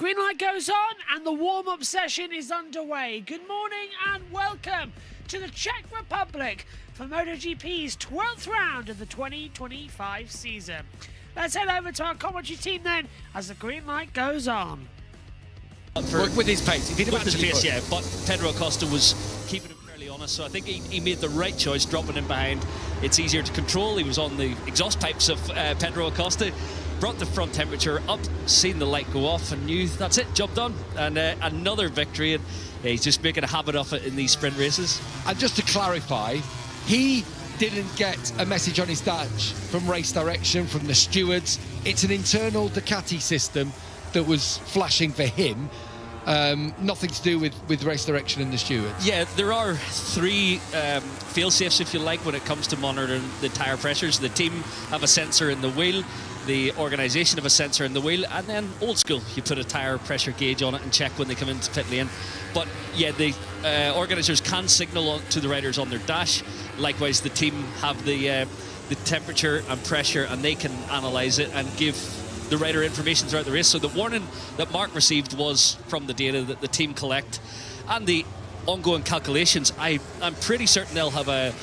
green light goes on and the warm-up session is underway. Good morning and welcome to the Czech Republic for MotoGP's 12th round of the 2025 season. Let's head over to our commentary team then as the green light goes on. With his pace, if he'd have with his pace, put. yeah, but Pedro Acosta was keeping him fairly honest, so I think he made the right choice, dropping him behind. It's easier to control. He was on the exhaust pipes of Pedro Acosta, brought the front temperature up, seen the light go off, and knew that's it, job done. And another victory, and he's just making a habit of it in these sprint races. And just to clarify, he didn't get a message on his dash from race direction, from the stewards. It's an internal Ducati system that was flashing for him. Nothing to do with race direction and the stewards. Yeah, there are three fail-safes, if you like, when it comes to monitoring the tyre pressures. The team have a sensor in the wheel, the organisation have a sensor in the wheel, and then old school, you put a tyre pressure gauge on it and check when they come into pit lane. But yeah, the organisers can signal to the riders on their dash. Likewise, the team have the temperature and pressure, and they can analyse it and give the rider information throughout the race. So the warning that Mark received was from the data that the team collect and the ongoing calculations. I'm pretty certain they'll have a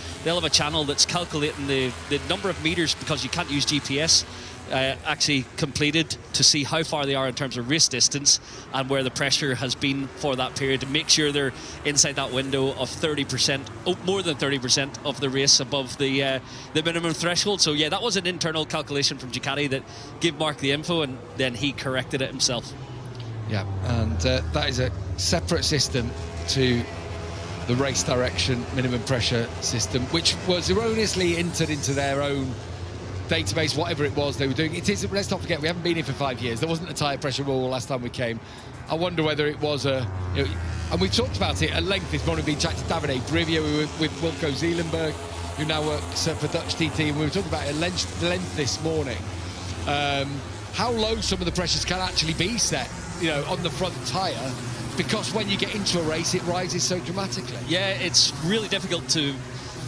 channel that's calculating the number of meters, because you can't use GPS, actually completed, to see how far they are in terms of race distance and where the pressure has been for that period, to make sure they're inside that window of 30%, more than 30% of the race above the minimum threshold. So yeah, that was an internal calculation from Ducati that gave Mark the info, and then he corrected it himself. Yeah, and that is a separate system to the race direction minimum pressure system, which was erroneously entered into their own database, whatever it was they were doing. It is, let's not forget, we haven't been here for 5 years. There wasn't a tyre pressure rule last time we came. I wonder whether it was and we've talked about it at length this morning, being chatted to Davide Brivio with Wilco Zeelenberg, who now works for Dutch TT, and we were talking about it at length this morning. How low some of the pressures can actually be set, on the front tyre, because when you get into a race, it rises so dramatically. Yeah, it's really difficult to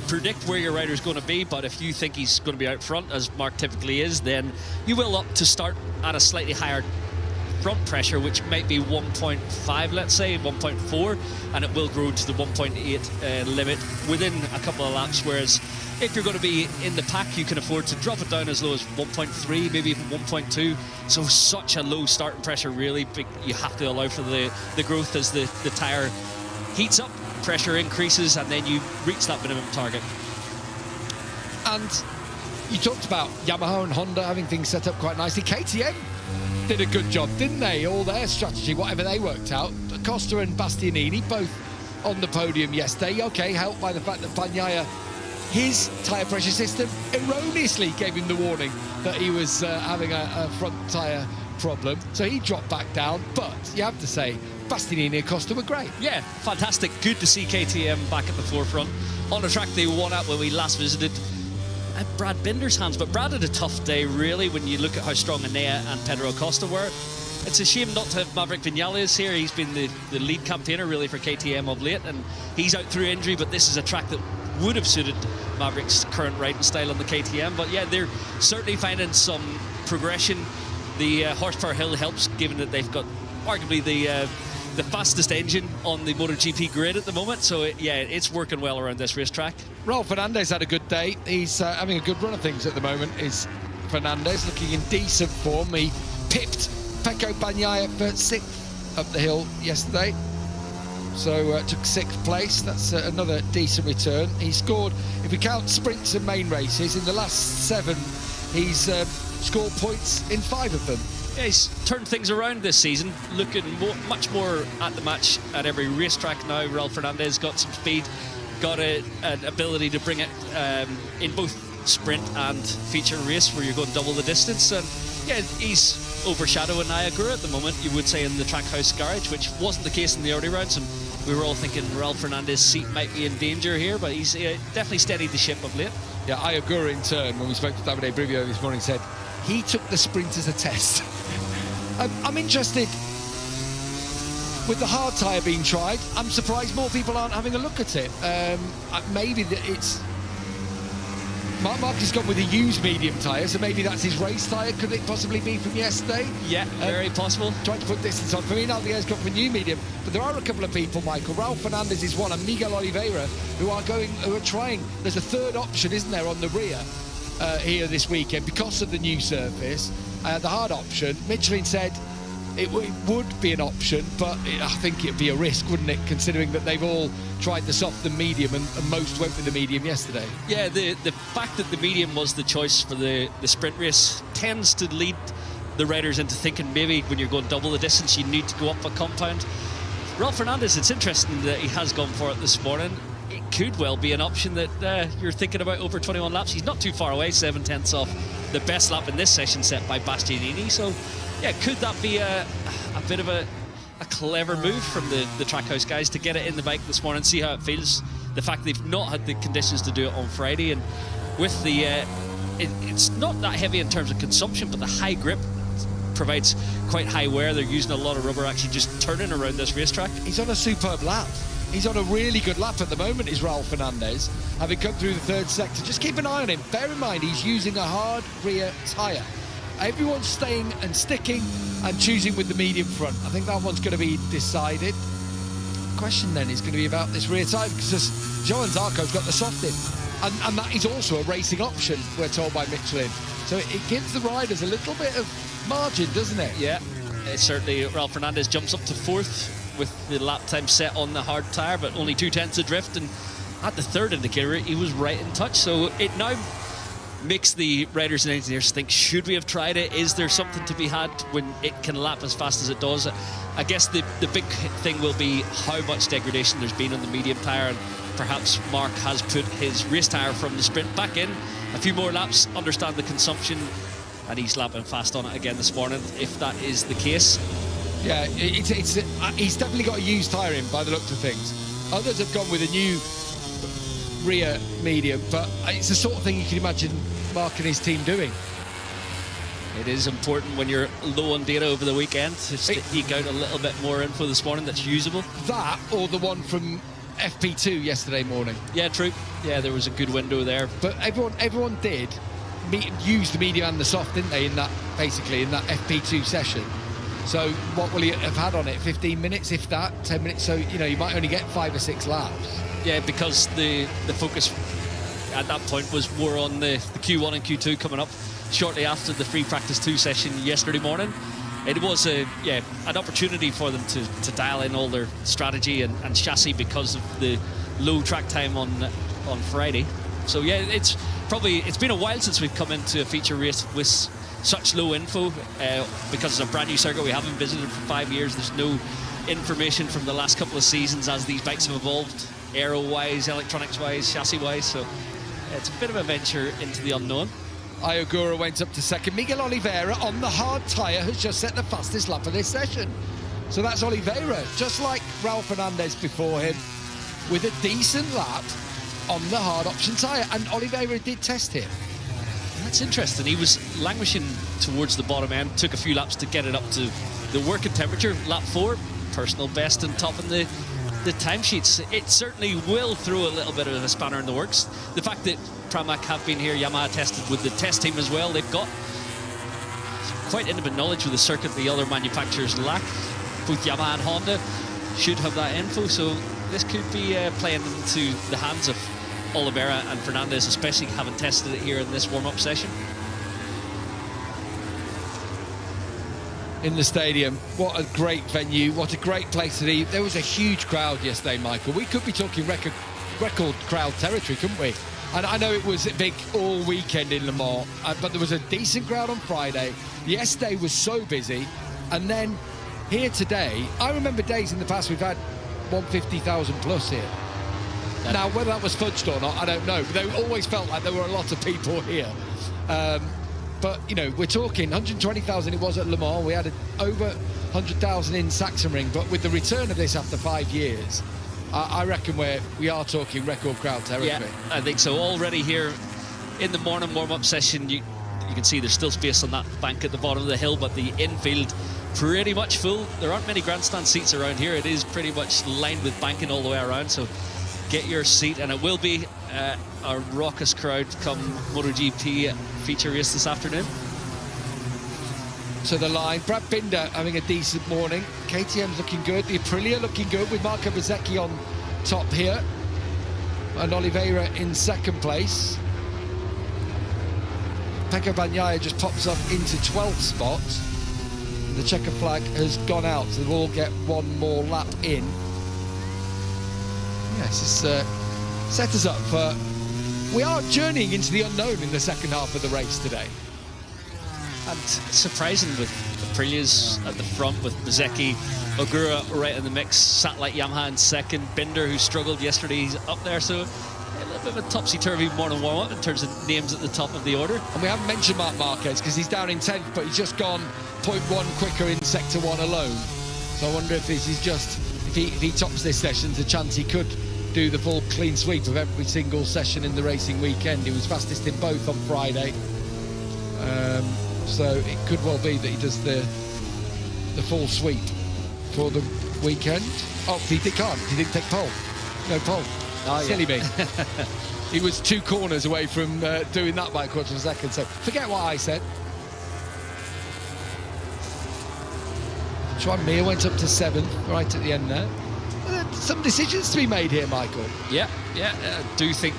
predict where your rider's going to be, but if you think he's going to be out front, as Mark typically is, then you will opt to start at a slightly higher front pressure, which might be 1.5, let's say 1.4, and it will grow to the 1.8 limit within a couple of laps, whereas if you're going to be in the pack, you can afford to drop it down as low as 1.3, maybe even 1.2. So such a low starting pressure, really. You have to allow for the growth as the tyre heats up, pressure increases, and then you reach that minimum target. And you talked about Yamaha and Honda having things set up quite nicely. KTM did a good job, didn't they? All their strategy, whatever they worked out. Costa and Bastianini both on the podium yesterday. Okay, helped by the fact that Bagnaia, his tyre pressure system erroneously gave him the warning that he was having a front tyre problem. So he dropped back down, but you have to say, Bastianini and Costa were great. Yeah, fantastic. Good to see KTM back at the forefront. On a track they won at when we last visited at Brad Binder's hands, but Brad had a tough day, really, when you look at how strong Enea and Pedro Acosta were. It's a shame not to have Maverick Vinales here. He's been the lead campaigner, really, for KTM of late, and he's out through injury, but this is a track that would have suited Maverick's current riding style on the KTM. But yeah, they're certainly finding some progression. The horsepower hill helps, given that they've got arguably the fastest engine on the MotoGP grid at the moment. So yeah, it's working well around this racetrack. Raul Fernandez had a good day. He's having a good run of things at the moment. Is Fernandez looking in decent form? He pipped Pecco Bagnaia for 6th up the hill yesterday. So took 6th place. That's another decent return. He scored, if we count sprints and main races, in the last 7, he's scored points in 5 of them. Yeah, he's turned things around this season, looking much more at the match at every racetrack now. Raul Fernandez got some speed, got an ability to bring it in both sprint and feature race, where you're going double the distance. And yeah, he's overshadowing Ayagura at the moment, you would say, in the Trackhouse garage, which wasn't the case in the early rounds, and we were all thinking Raul Fernandez's seat might be in danger here, but he's definitely steadied the ship of late. Yeah, Ayagura in turn, when we spoke to Davide Brivio this morning, said he took the sprint as a test. I'm interested, with the hard tyre being tried, I'm surprised more people aren't having a look at it. Maybe it's Mark has gone with a used medium tyre, so maybe that's his race tyre. Could it possibly be from yesterday? Yeah, very possible. Trying to put distance on. For me, Alvier's gone for new medium, but there are a couple of people, Michael. Ralph Fernandez is one, and Miguel Oliveira, who are trying. There's a third option, isn't there, on the rear here this weekend because of the new surface. The hard option, Michelin said it would be an option, but I think it'd be a risk, wouldn't it, considering that they've all tried the soft and medium, and most went with the medium yesterday. Yeah, the fact that the medium was the choice for the sprint race tends to lead the riders into thinking maybe when you're going double the distance you need to go up a compound. Ralph Fernandez, it's interesting that he has gone for it this morning. It could well be an option that you're thinking about over 21 laps. He's not too far away, 7/10 off the best lap in this session set by Bastianini. So, yeah, could that be a bit of a clever move from the Trackhouse guys to get it in the bike this morning, see how it feels? The fact they've not had the conditions to do it on Friday, and with the it's not that heavy in terms of consumption, but the high grip provides quite high wear. They're using a lot of rubber actually just turning around this racetrack. He's on a superb lap. He's on a really good lap at the moment, is Ralph Fernandez, having come through the third sector. Just keep an eye on him. Bear in mind, he's using a hard rear tyre. Everyone's staying and sticking and choosing with the medium front. I think that one's going to be decided. The question then is going to be about this rear tyre, because Johan Zarco's got the soft in. And that is also a racing option, we're told by Michelin. So it gives the riders a little bit of margin, doesn't it? Yeah, it's certainly. Ralph Fernandez jumps up to fourth with the lap time set on the hard tyre, but only 2/10 adrift, and at the third indicator he was right in touch. So it now makes the riders and engineers think, should we have tried it? Is there something to be had when it can lap as fast as it does? I guess the big thing will be how much degradation there's been on the medium tyre, and perhaps Mark has put his race tyre from the sprint back in. A few more laps, understand the consumption, and he's lapping fast on it again this morning, if that is the case. Yeah, he's definitely got a used tyre in by the looks of things. Others have gone with a new rear medium, but it's the sort of thing you can imagine Mark and his team doing. It is important when you're low on data over the weekend to eke out a little bit more info this morning that's usable. That or the one from FP2 yesterday morning. Yeah, true. Yeah, there was a good window there. But everyone did use the medium and the soft, didn't they, in that FP2 session? So what will he have had on it? 15 minutes, if that, 10 minutes? So, you might only get 5 or 6 laps. Yeah, because the focus at that point was more on the Q1 and Q2 coming up shortly after the free practice 2 session yesterday morning. It was an opportunity for them to dial in all their strategy and chassis because of the low track time on Friday. So yeah, it's been a while since we've come into a feature race with such low info because it's a brand new circuit. We haven't visited for 5 years. There's no information from the last couple of seasons as these bikes have evolved, aero-wise, electronics-wise, chassis-wise. So it's a bit of a venture into the unknown. Ayogura went up to second. Miguel Oliveira on the hard tyre has just set the fastest lap of this session. So that's Oliveira, just like Ralph Fernandez before him, with a decent lap on the hard option tyre. And Oliveira did test him. That's interesting. He was languishing towards the bottom end, took a few laps to get it up to the working temperature. Lap 4, personal best and top in the timesheets. It certainly will throw a little bit of a spanner in the works. The fact that Pramac have been here, Yamaha tested with the test team as well. They've got quite intimate knowledge with the circuit the other manufacturers lack. Both Yamaha and Honda should have that info, so this could be playing into the hands of Oliveira and Fernandez, especially having tested it here in this warm-up session. In the stadium, what a great venue, what a great place to be. There was a huge crowd yesterday, Michael. We could be talking record crowd territory, couldn't we? And I know it was big all weekend in Le Mans, but there was a decent crowd on Friday. Yesterday was so busy, and then here today, I remember days in the past we've had 150,000 plus here. Now, whether that was fudged or not, I don't know. But they always felt like there were a lot of people here. But, we're talking 120,000 it was at Le Mans. We had over 100,000 in Sachsenring. But with the return of this after 5 years, I reckon we are talking record crowd territory. Yeah, I think so. Already here in the morning warm-up session, you can see there's still space on that bank at the bottom of the hill, but the infield pretty much full. There aren't many grandstand seats around here. It is pretty much lined with banking all the way around, so get your seat, and it will be a raucous crowd come MotoGP feature race this afternoon. To the line, Brad Binder having a decent morning. KTM's looking good. The Aprilia looking good with Marco Bezzecchi on top here. And Oliveira in second place. Pecco Bagnaia just pops up into 12th spot. The checker flag has gone out, so we'll all get one more lap in. Yes, it's set us up for... We are journeying into the unknown in the second half of the race today. And surprising with Aprilia's at the front with Bezzecchi, Ogura right in the mix, Satellite Yamaha in second, Binder, who struggled yesterday, he's up there, so a little bit of a topsy-turvy morning warm-up in terms of names at the top of the order. And we haven't mentioned Marc Marquez because he's down in 10th, but he's just gone 0.1 quicker in Sector 1 alone. So I wonder if this is just, if he tops this session, there's a chance he could do the full clean sweep of every single session in the racing weekend. He was fastest in both on Friday. So it could well be that he does the full sweep for the weekend. Oh, he can't. He didn't take pole. No pole. Oh, silly me. He was 2 corners away from doing that by a quarter of a second. So forget what I said. Juan Mir went up to 7th right at the end there. Some decisions to be made here, Michael. Yeah. I do think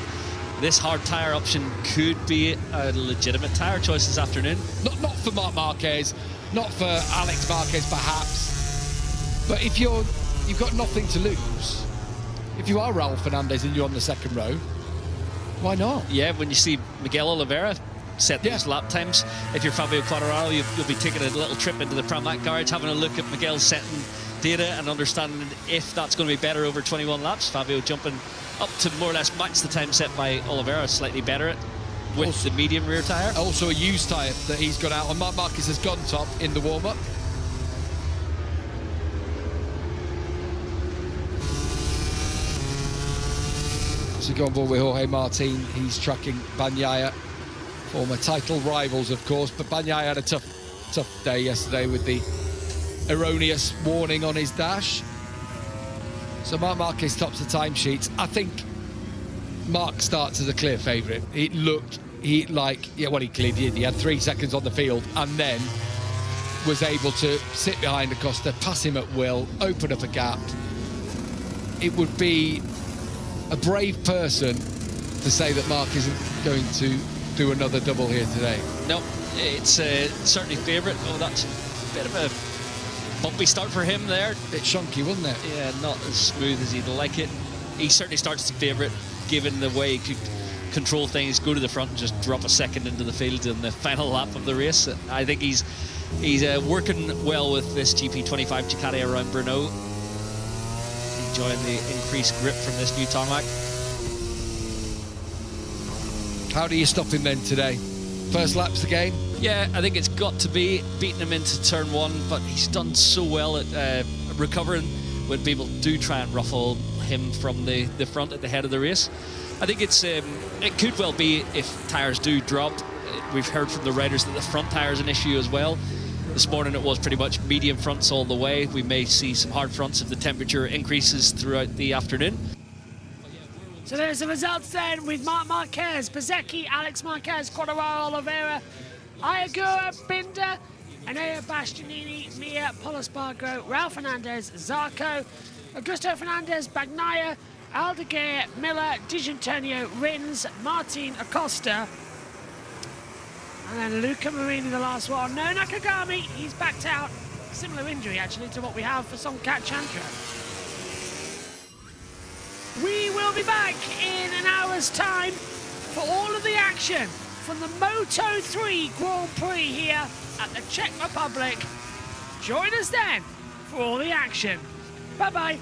this hard tyre option could be a legitimate tyre choice this afternoon. Not for Marc Marquez, not for Alex Marquez perhaps, but if you've got nothing to lose, if you are Raul Fernandez and you're on the second row, why not? Yeah, when you see Miguel Oliveira set those lap times, if you're Fabio Quartararo, you'll be taking a little trip into the Pramac garage, having a look at Miguel's setting data and understanding if that's going to be better over 21 laps. Fabio jumping up to more or less match the time set by Oliveira, slightly better at with also, the medium rear tyre. Also a used tyre that he's got out, and Marc Marquez has gone top in the warm-up. So go on board with Jorge Martin. He's tracking Bagnaia, former title rivals, of course, but Bagnaia had a tough day yesterday with the erroneous warning on his dash. So Marc Marquez tops the timesheets. I think Marc starts as a clear favourite. It looked, he clearly did. He had 3 seconds on the field and then was able to sit behind Acosta, pass him at will, open up a gap. It would be a brave person to say that Marc isn't going to do another double here today. No, it's certainly favourite. Oh, that's a bit of a bumpy start for him there. Bit shonky, wasn't it? Yeah, not as smooth as he'd like it. He certainly starts to favourite, given the way he could control things, go to the front and just drop a second into the field in the final lap of the race. I think he's working well with this GP25 Ducati around Brno. Enjoying the increased grip from this new tarmac. How do you stop him then today? First lap's the game? Yeah, I think it's got to be beating him into turn 1, but he's done so well at recovering when people do try and ruffle him from the front at the head of the race. I think it's it could well be if tyres do drop. We've heard from the riders that the front tyre is an issue as well. This morning it was pretty much medium fronts all the way. We may see some hard fronts if the temperature increases throughout the afternoon. So there's the results then with Marc Marquez, Bezzecchi, Alex Marquez, Quartararo, Oliveira, Iagura, Binder, Enea Bastianini, Mia, Polispargo, Raul Fernandez, Zarco, Augusto Fernandez, Bagnaia, Aldeguer, Miller, Digentonio, Rins, Martin, Acosta, and then Luca Marini, the last one. No Nakagami, he's backed out. Similar injury, actually, to what we have for Songkat Chandra. We will be back in an hour's time for all of the action from the Moto3 Grand Prix here at the Czech Republic. Join us then for all the action. Bye-bye.